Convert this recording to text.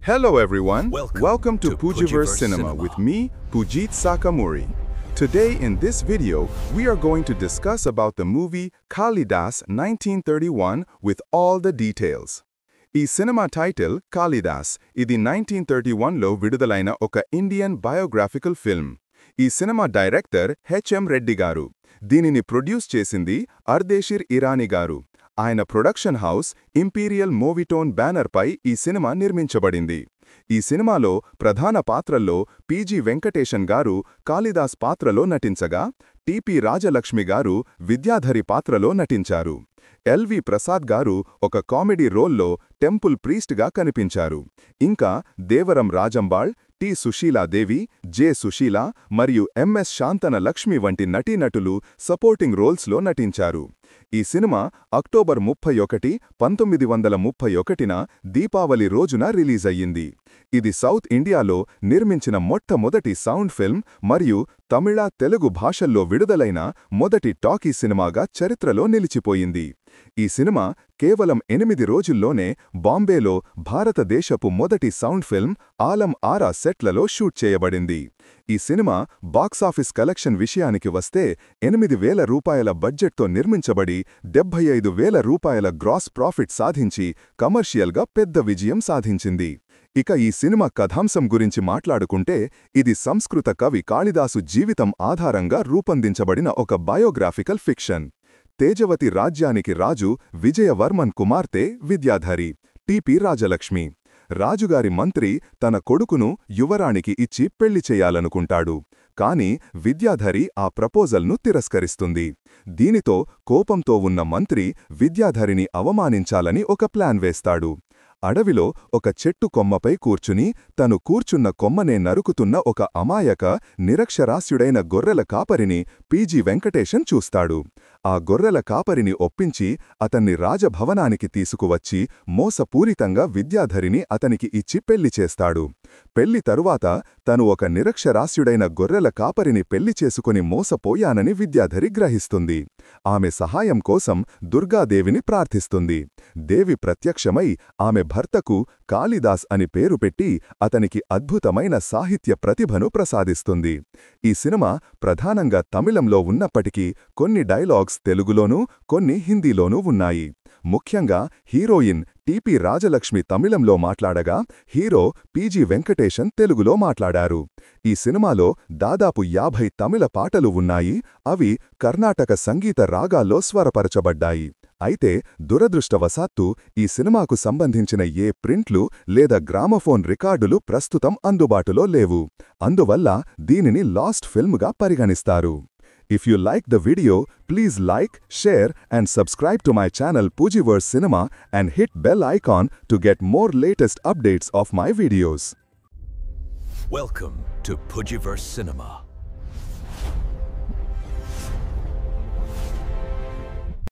Hello everyone, welcome to Pujiverse Pujiverse Cinema with me, Pujit Sakamuri. Today in this video, we are going to discuss about the movie Kalidas 1931 with all the details. ఈ cinema title Kalidas ఇది 1931లో విడుదలైన ఒక Indian biographical film. ఈ cinema director HM Reddy గారు. దీనిని produce చేసింది అర్దేషిర్ ఇరానీ గారు. ఆయన ప్రొడక్షన్ హౌస్ ఇంపీరియల్ మూవీటోన్ బ్యానర్పై ఈ సినిమా నిర్మించబడింది. ఈ సినిమాలో ప్రధాన పాత్రల్లో పి.జి. వెంకటేశన్ గారు కాళిదాస్ పాత్రలో నటించగా, టి.పి. రాజలక్ష్మి గారు విద్యాధరి పాత్రలో నటించారు. ఎల్.వి. ప్రసాద్ గారు ఒక కామెడీ రోల్లో టెంపుల్ ప్రీస్ట్గా కనిపించారు. ఇంకా దేవరం రాజంబాళ్, టి. సుశీలాదేవి, జె. సుశీల మరియు ఎంఎస్ శాంతన లక్ష్మి వంటి నటీనటులు సపోర్టింగ్ రోల్స్లో నటించారు. ఈ సినిమా అక్టోబర్ 31, 1931న దీపావళి రోజున రిలీజ్ అయ్యింది. ఇది సౌత్ ఇండియాలో నిర్మించిన మొట్టమొదటి సౌండ్ ఫిల్మ్ మరియు తమిళ, తెలుగు భాషల్లో విడుదలైన మొదటి టాకీ సినిమాగా చరిత్రలో నిలిచిపోయింది. ఈ సినిమా కేవలం 8 రోజుల్లోనే బాంబేలో భారతదేశపు మొదటి సౌండ్ ఫిల్మ్ ఆలం ఆరా సెట్లలో షూట్ చేయబడింది. ఈ సినిమా బాక్సాఫీస్ కలెక్షన్ విషయానికి వస్తే 8,000 రూపాయల బడ్జెట్తో నిర్మించబడి 75,000 రూపాయల గ్రాస్ ప్రాఫిట్ సాధించి కమర్షియల్గా పెద్ద విజయం సాధించింది. ఇక ఈ సినిమా కథాంశం గురించి మాట్లాడుకుంటే, ఇది సంస్కృత కవి కాళిదాసు జీవితం ఆధారంగా రూపొందించబడిన ఒక బయోగ్రాఫికల్ ఫిక్షన్. తేజవతి రాజ్యానికి రాజు విజయవర్మన్ కుమార్తె విద్యాధరి, టి.పి. రాజలక్ష్మి. రాజుగారి మంత్రి తన కొడుకును యువరాణికి ఇచ్చి పెళ్లి చేయాలనుకుంటాడు. కాని విద్యాధరి ఆ ప్రపోజల్ను తిరస్కరిస్తుంది. దీనితో కోపంతో ఉన్న మంత్రి విద్యాధరిని అవమానించాలని ఒక ప్లాన్ వేస్తాడు. అడవిలో ఒక చెట్టు కొమ్మపై కూర్చుని తను కూర్చున్న కొమ్మనే నరుకుతున్న ఒక అమాయక, నిరక్షరాస్యుడైన గొర్రెల కాపరిని పి.జి. వెంకటేశన్ చూస్తాడు. ఆ గొర్రెల కాపరిని ఒప్పించి అతన్ని రాజభవనానికి తీసుకువచ్చి మోసపూరితంగా విద్యాధరిని అతనికి ఇచ్చి పెళ్లి చేస్తాడు. పెళ్లి తరువాత తను ఒక నిరక్షరాస్యుడైన గొర్రెల కాపరిని పెళ్లి చేసుకుని మోసపోయానని విద్యాధరి గ్రహిస్తుంది. ఆమె సహాయం కోసం దుర్గాదేవిని ప్రార్థిస్తుంది. దేవి ప్రత్యక్షమై ఆమె భర్తకు కాళిదాస్ అని పేరు పెట్టి అతనికి అద్భుతమైన సాహిత్య ప్రతిభను ప్రసాదిస్తుంది. ఈ సినిమా ప్రధానంగా తమిళంలో ఉన్నప్పటికీ కొన్ని డైలాగ్స్ తెలుగులోనూ, కొన్ని హిందీలోనూ ఉన్నాయి. ముఖ్యంగా హీరోయిన్ టి.పి. రాజలక్ష్మి తమిళంలో మాట్లాడగా, హీరో పి.జి. వెంకటేశన్ తెలుగులో మాట్లాడారు. ఈ సినిమాలో దాదాపు 50 తమిళ పాటలు ఉన్నాయి. అవి కర్ణాటక సంగీత రాగాల్లో స్వరపరచబడ్డాయి. అయితే దురదృష్టవశాత్తు ఈ సినిమాకు సంబంధించిన ఏ ప్రింట్లు లేదా గ్రామఫోన్ రికార్డులు ప్రస్తుతం అందుబాటులో లేవు. అందువల్ల దీనిని లాస్ట్ ఫిల్మ్గా పరిగణిస్తారు. If you like the video, please like, share and subscribe to my channel Pujiverse Cinema and hit bell icon to get more latest updates of my videos. Welcome to Pujiverse Cinema.